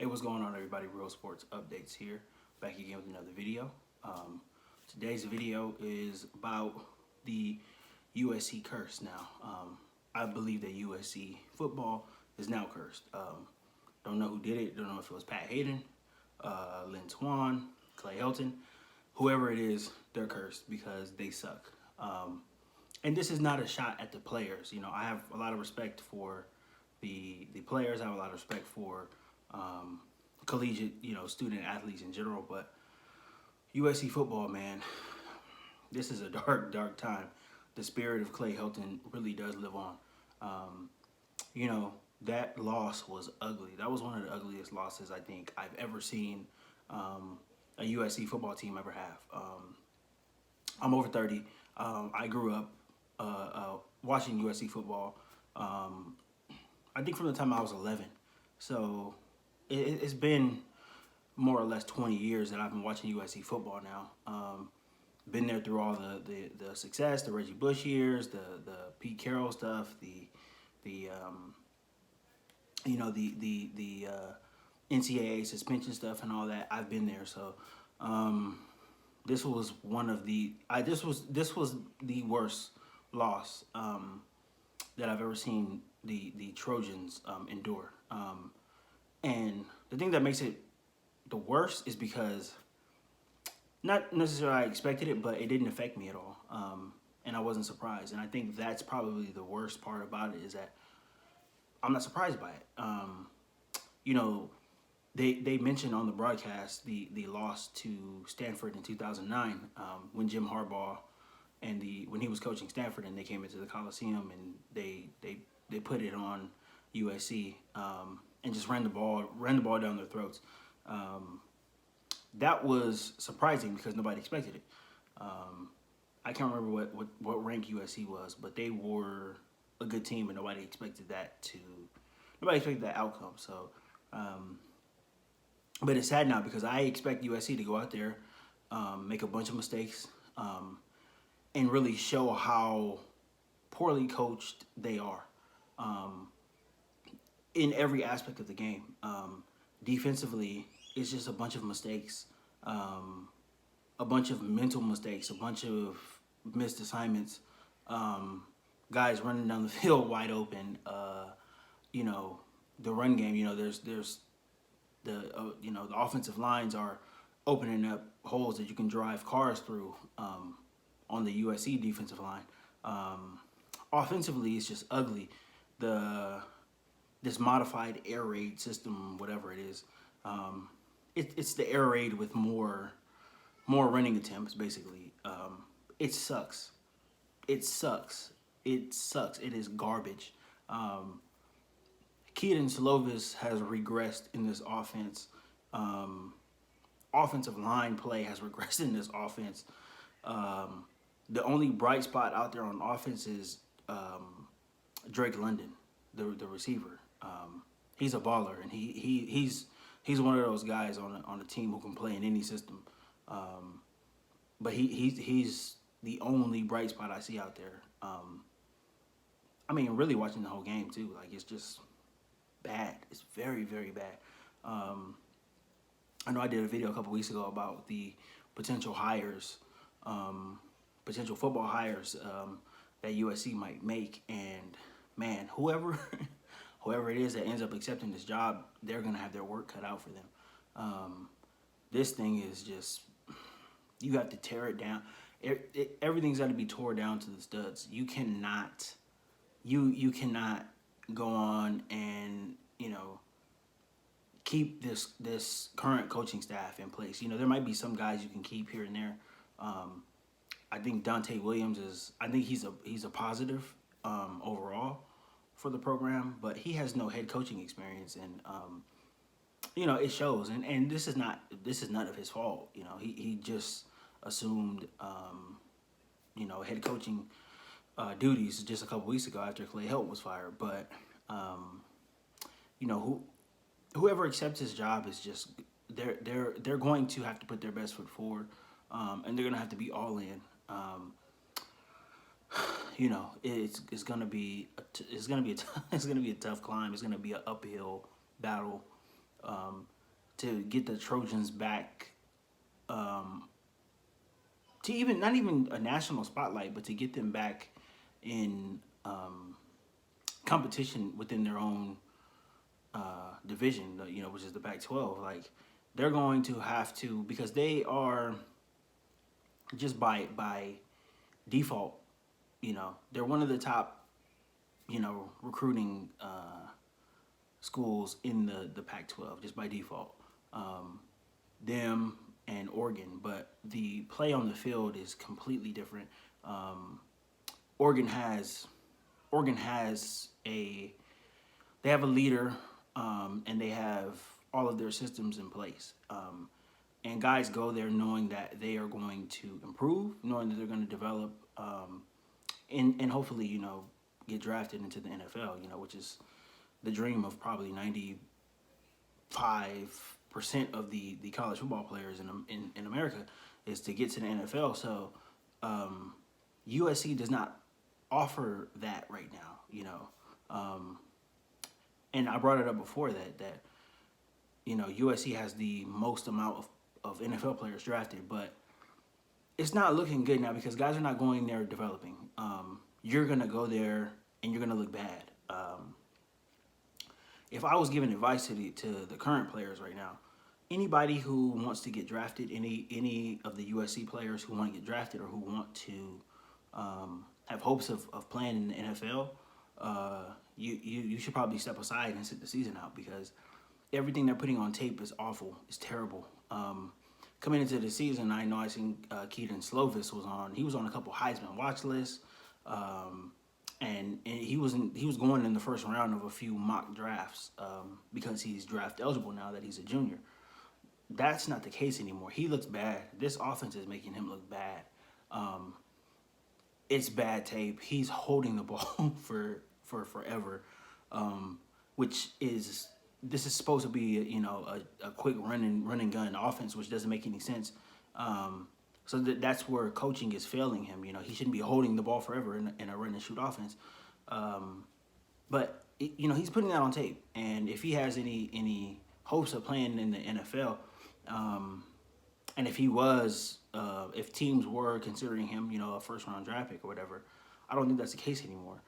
Hey, what's going on, everybody? Real Sports Updates here, back again with another video. Today's video is about the USC curse. Now, I believe that USC football is now cursed. Don't know who did it. Don't know if it was Pat Hayden, Lynn Swan, Clay HELTON, whoever it is. They're cursed because they suck. And this is not a shot at the players. You know, I have a lot of respect for the players. I have a lot of respect for collegiate, student athletes in general, but USC football, man, this is a dark, dark time. The spirit of Clay HELTON really does live on. That loss was ugly. That was one of the ugliest losses I think I've ever seen a USC football team ever have. I'm over 30. I grew up watching USC football. I think from the time I was 11. So it's been more or less 20 years that I've been watching USC football now. Been there through all the success, the Reggie Bush years, the Pete Carroll stuff, the NCAA suspension stuff and all that. I've been there. So this was one of the this was the worst loss that I've ever seen the Trojans endure. And the thing that makes it the worst is because not necessarily I expected it, but it didn't affect me at all. And I wasn't surprised. And I think that's probably the worst part about it, is that I'm not surprised by it. They mentioned on the broadcast the loss to Stanford in 2009 when Jim Harbaugh and when he was coaching Stanford and they came into the Coliseum and they put it on USC and just ran the ball down their throats. That was surprising because nobody expected it. I can't remember what rank USC was, but they were a good team and nobody expected that outcome. So, but it's sad now because I expect USC to go out there, make a bunch of mistakes, and really show how poorly coached they are in every aspect of the game. Defensively, it's just a bunch of mistakes, a bunch of mental mistakes, a bunch of missed assignments, guys running down the field wide open. The run game, there's the offensive lines are opening up holes that you can drive cars through on the USC defensive line. Offensively, it's just ugly. This modified air raid system, whatever it is, it's the air raid with more running attempts, basically. It sucks. It sucks. It sucks. It is garbage. Keaton Slovis has regressed in this offense. Offensive line play has regressed in this offense. The only bright spot out there on offense is Drake London, the receiver. He's a baller, and he's one of those guys on a team who can play in any system. But he's the only bright spot I see out there. Really watching the whole game too. Like, it's just bad. It's very, very bad. I know I did a video a couple weeks ago about the potential hires, potential football hires that USC might make, and man, whoever it is that ends up accepting this job, they're gonna have their work cut out for them. This thing is just, you have to tear it down. Everything's got to be tore down to the studs. You cannot, you cannot go on and keep this current coaching staff in place. There might be some guys you can keep here and there. I think DONTE Williams he's a positive overall for the program, but he has no head coaching experience, and it shows. And this is none of his fault. He just assumed head coaching duties just a couple weeks ago after Clay HELTON was fired. But whoever accepts his job is just they're going to have to put their best foot forward, and they're gonna have to be all in. It's gonna be a tough climb. It's gonna be an uphill battle. to get the Trojans back, to even not even a national spotlight, but to get them back in competition within their own division, which is the Pac-12. Like, they're going to have to, because they are just by default, they're one of the top, recruiting schools in the Pac-12 just by default. Them and Oregon, but the play on the field is completely different. Oregon has they have a leader, and they have all of their systems in place. And guys go there knowing that they are going to improve, knowing that they're going to develop, and hopefully, get drafted into the NFL, which is the dream of probably 95% of the college football players in America, is to get to the NFL. So USC does not offer that right now, and I brought it up before that USC has the most amount of NFL players drafted, but it's not looking good now because guys are not going there developing. You're going to go there and you're going to look bad. If I was giving advice to the current players right now, anybody who wants to get drafted, any of the USC players who want to get drafted or who want to have hopes of playing in the NFL, you should probably step aside and sit the season out, because everything they're putting on tape is awful. It's terrible. Coming into the season, I seen Keaton Slovis he was on a couple Heisman watch lists, and he was going in the first round of a few mock drafts, because he's draft eligible now that he's a junior. That's not the case anymore. He looks bad. This offense is making him look bad. It's bad tape. He's holding the ball for forever, which is. This is supposed to be, a quick run and gun offense, which doesn't make any sense. So that's where coaching is failing him. He shouldn't be holding the ball forever in a run and shoot offense. But he's putting that on tape, and if he has any hopes of playing in the NFL, and if teams were considering him, a first round draft pick or whatever, I don't think that's the case anymore.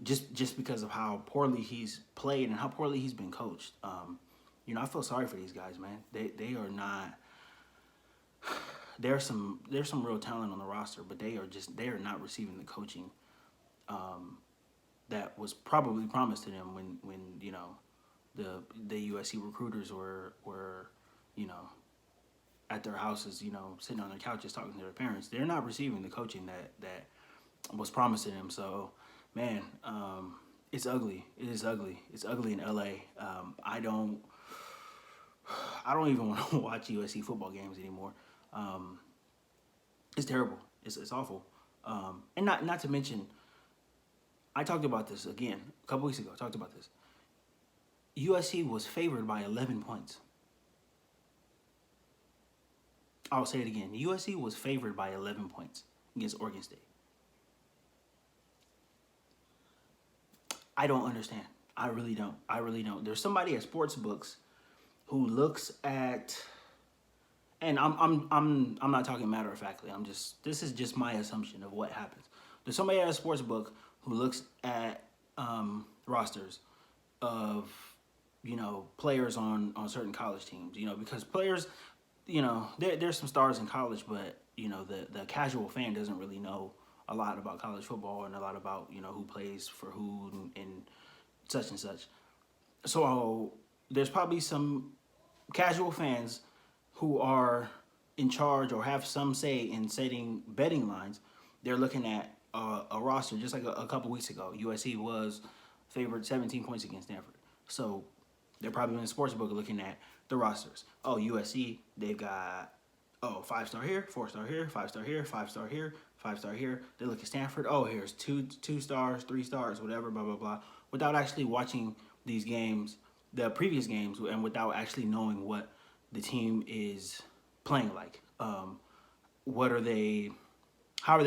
Just because of how poorly he's played and how poorly he's been coached. I feel sorry for these guys, man. They are not. There's some real talent on the roster, but they are not receiving the coaching that was probably promised to them when the USC recruiters were at their houses, sitting on their couches talking to their parents. They're not receiving the coaching that was promised to them. So. Man, it's ugly. It is ugly. It's ugly in LA. I don't even want to watch USC football games anymore. It's terrible. It's awful. And not to mention, I talked about this again a couple weeks ago. I talked about this. USC was favored by 11 points. I'll say it again. USC was favored by 11 points against Oregon State. I don't understand. I really don't. There's somebody at Sportsbooks who looks at, and I'm not talking matter of factly. This is just my assumption of what happens. There's somebody at a sportsbook who looks at rosters of players on certain college teams. Because players, there's some stars in college, but the casual fan doesn't really know a lot about college football and a lot about who plays for who and such and such. So there's probably some casual fans who are in charge or have some say in setting betting lines. They're looking at a roster just like a couple weeks ago. USC was favored 17 points against Stanford. So they're probably in the sportsbook looking at the rosters. Oh, USC, they've got 5-star here, 4-star here, 5-star here, 5-star here, 5-star here. They look at Stanford. Oh, here's two stars, 3 stars, whatever, blah, blah, blah. Without actually watching these games, the previous games, and without actually knowing what the team is playing like. How are they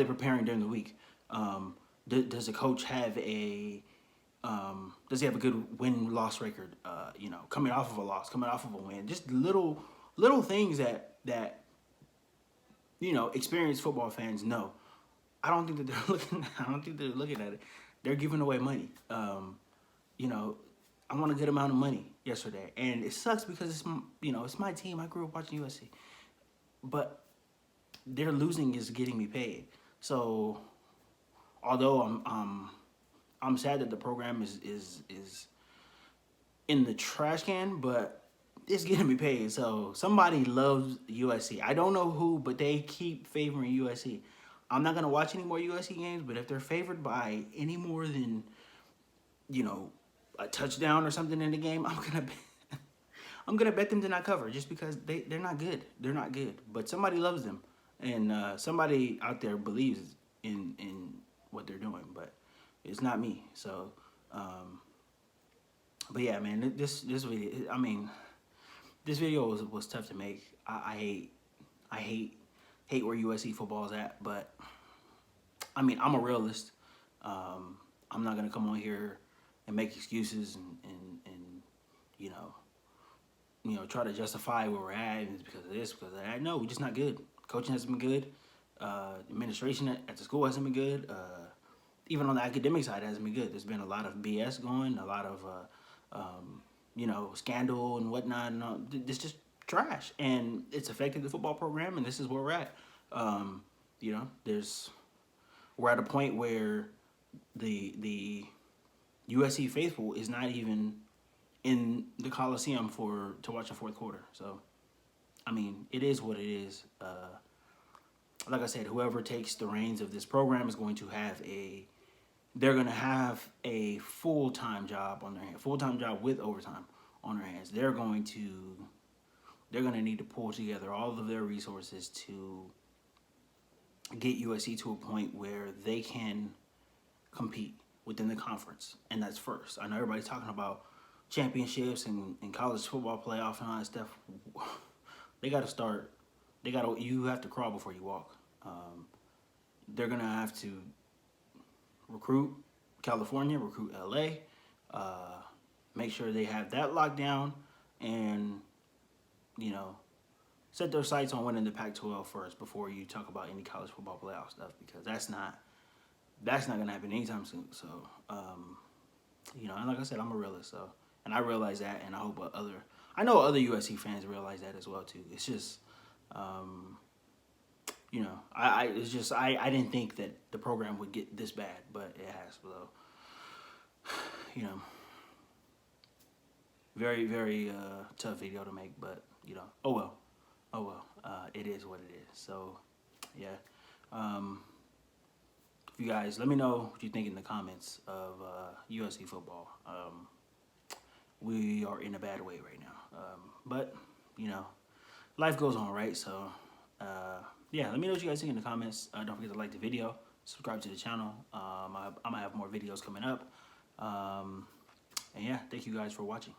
preparing during the week? Does the coach have a Does he have a good win-loss record? You know, coming off of a loss, coming off of a win, just little things that you know, experienced football fans know. I don't think that they're looking. I don't think they're looking at it. They're giving away money. You know, I won a good amount of money yesterday, and it sucks because it's, you know, it's my team. I grew up watching USC, but their losing is getting me paid. So, although I'm sad that the program is in the trash can, but it's getting me paid. So somebody loves USC. I don't know who, but they keep favoring USC. I'm not gonna watch any more USC games, but if they're favored by any more than, you know, a touchdown or something in the game, I'm gonna bet them to not cover, just because they're not good. They're not good. But somebody loves them, and somebody out there believes in what they're doing, but it's not me. So, but yeah, man, this video. I mean, this video was tough to make. I hate where USC football is at, but I mean, I'm a realist. I'm not gonna come on here and make excuses and you know, try to justify where we're at, and it's because of this, because of that. No, we're just not good. Coaching hasn't been good. Administration at the school hasn't been good. Even on the academic side, it hasn't been good. There's been a lot of BS going, a lot of you know, scandal and whatnot, and it's just trash, and it's affected the football program, and this is where we're at. You know, we're at a point where the USC faithful is not even in the Coliseum to watch a fourth quarter. So, I mean, it is what it is. Like I said, whoever takes the reins of this program is going to have they're going to have a full-time job on their hands, full-time job with overtime on their hands. They're going to need to pull together all of their resources to get USC to a point where they can compete within the conference, and that's first. I know everybody's talking about championships and college football playoff and all that stuff. They got to start. You have to crawl before you walk. They're gonna have to recruit California, recruit LA, make sure they have that locked down, and you know, set their sights on winning the Pac-12 first before you talk about any college football playoff stuff, because that's not gonna happen anytime soon. So, you know, and like I said, I'm a realist, so, and I realize that, and I hope I know other USC fans realize that as well too. It's just, you know, I didn't think that the program would get this bad, but it has. So, you know, very, very tough video to make, but you know, oh well, it is what it is. So, yeah. You guys, let me know what you think in the comments of USC football. We are in a bad way right now, but you know, life goes on, right? So, yeah, let me know what you guys think in the comments. Don't forget to like the video, subscribe to the channel. I'm gonna have more videos coming up, and yeah, thank you guys for watching.